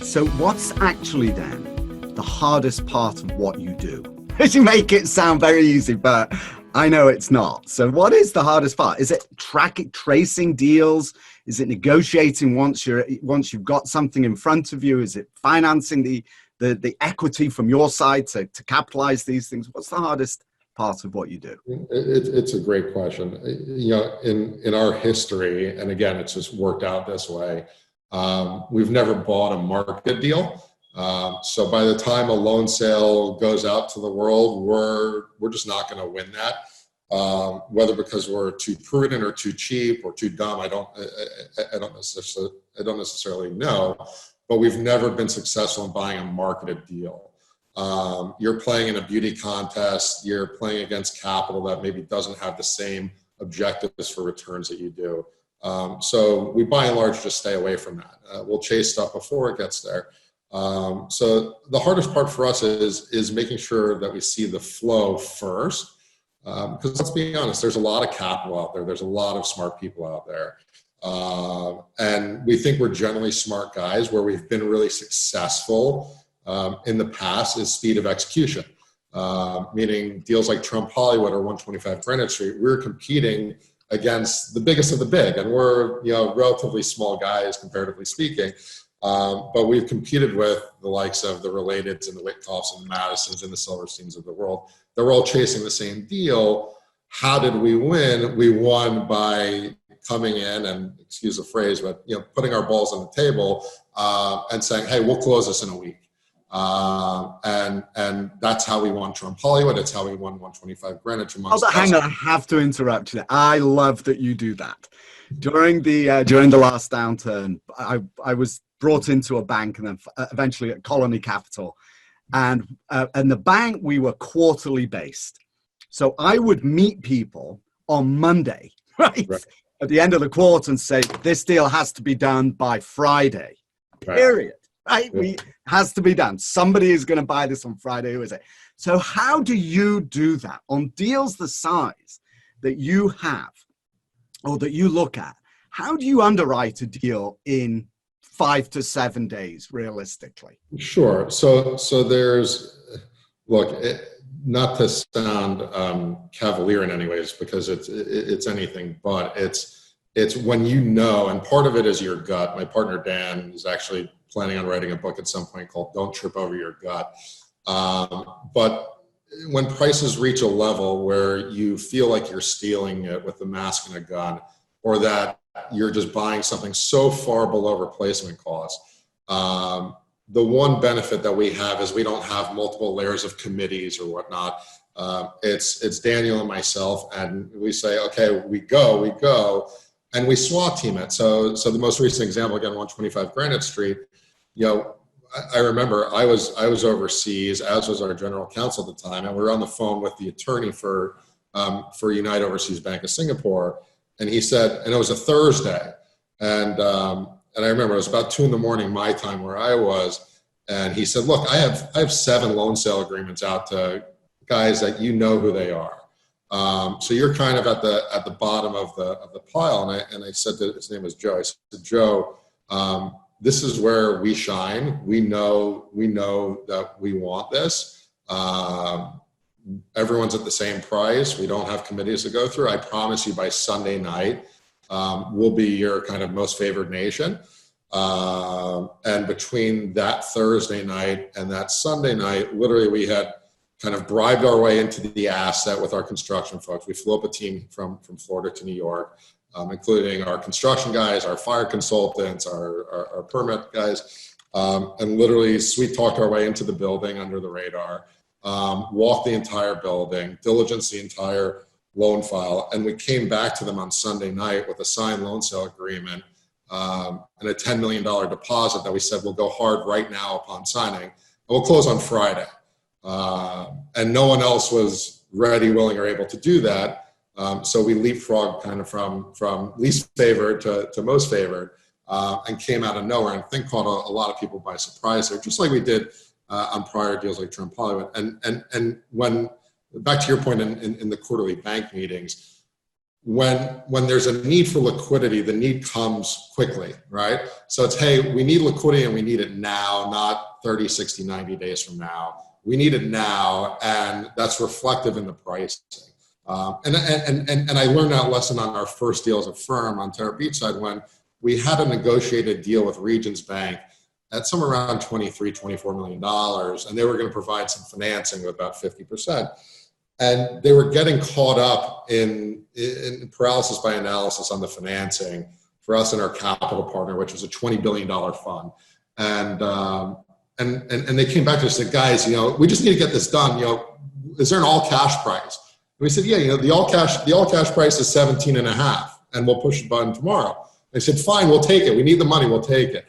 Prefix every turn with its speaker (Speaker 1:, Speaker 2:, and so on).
Speaker 1: So what's actually then the hardest part of what you do? You make it sound very easy, but I know it's not. So what is the hardest part? Is it tracing deals? Is it negotiating once you've got something in front of you? Is it financing the equity from your side to capitalize these things? What's the hardest part of what you do?
Speaker 2: It's a great question. In our history, and again, it's just worked out this way. We've never bought a market deal. So by the time a loan sale goes out to the world, we're just not going to win that. Whether because we're too prudent or too cheap or too dumb, I don't necessarily know. But we've never been successful in buying a marketed deal. You're playing in a beauty contest. You're playing against capital that maybe doesn't have the same objectives for returns that you do. So we by and large just stay away from that. We'll chase stuff before it gets there. So the hardest part for us is making sure that we see the flow first. Because let's be honest, there's a lot of capital out there. There's a lot of smart people out there. And we think we're generally smart guys. Where we've been really successful in the past is speed of execution. Meaning deals like Trump Hollywood or 125 Greenwich Street, we're competing against the biggest of the big, and we're relatively small guys comparatively speaking, but we've competed with the likes of the Relateds and the Witkoffs and the Madisons and the Silversteins of the world. They're all chasing the same deal. How did we win? We won by coming in and, excuse the phrase, but putting our balls on the table and saying, "Hey, we'll close this in a week." And that's how we won Trump Hollywood. It's how we won 125 Greenwich.
Speaker 1: Hang on, I have to interrupt you. I love that you do that. During the last downturn, I was brought into a bank and then eventually at Colony Capital, and the bank, we were quarterly based. So I would meet people on Monday, right? At the end of the quarter and say, this deal has to be done by Friday, period. Right? Has to be done. Somebody is going to buy this on Friday. Who is it? So how do you do that on deals the size that you have or that you look at? How do you underwrite a deal in 5 to 7 days realistically?
Speaker 2: Sure. So there's, look, not to sound cavalier in any ways, because it's anything but it's when and part of it is your gut. My partner Dan is actually planning on writing a book at some point called Don't Trip Over Your Gut. But when prices reach a level where you feel like you're stealing it with a mask and a gun, or that you're just buying something so far below replacement cost, the one benefit that we have is we don't have multiple layers of committees or whatnot. It's Daniel and myself, and we say, okay, we go, and we SWAT team it. So the most recent example, again, 125 Granite Street, I remember I was overseas, as was our general counsel at the time, and we were on the phone with the attorney for United Overseas Bank of Singapore, and he said, and it was a Thursday, and I remember it was about 2 a.m. my time where I was, and he said, look, I have 7 loan sale agreements out to guys that who they are. So you're kind of at the bottom of the pile, and I said that his name was Joe. I said, Joe, this is where we shine. We know that we want this. Everyone's at the same price. We don't have committees to go through. I promise you by Sunday night, we'll be your kind of most favored nation. And between that Thursday night and that Sunday night, literally we had kind of bribed our way into the asset with our construction folks. We flew up a team from Florida to New York, including our construction guys, our fire consultants, our permit guys, and literally sweet talked our way into the building under the radar, walked the entire building, diligenced the entire loan file, and we came back to them on Sunday night with a signed loan sale agreement and a $10 million deposit that we said we'll go hard right now upon signing, and we'll close on Friday. And no one else was ready, willing, or able to do that. So we leapfrogged kind of from least favored to most favored, and came out of nowhere, and I think caught a lot of people by surprise there, just like we did on prior deals like Trump Hollywood. And when, back to your point in the quarterly bank meetings, when there's a need for liquidity, the need comes quickly, right? So it's, hey, we need liquidity and we need it now, not 30, 60, 90 days from now. We need it now, and that's reflective in the pricing. And I learned that lesson on our first deal as a firm on Terra Beachside when we had a negotiated deal with Regions Bank at somewhere around $24 million, and they were going to provide some financing of about 50%. And they were getting caught up in paralysis by analysis on the financing for us and our capital partner, which was a $20 billion fund. And they came back to us and said, guys, we just need to get this done. Is there an all cash price? And we said, yeah, the all cash price is 17.5, and we'll push the button tomorrow. They said, fine, we'll take it. We need the money, we'll take it.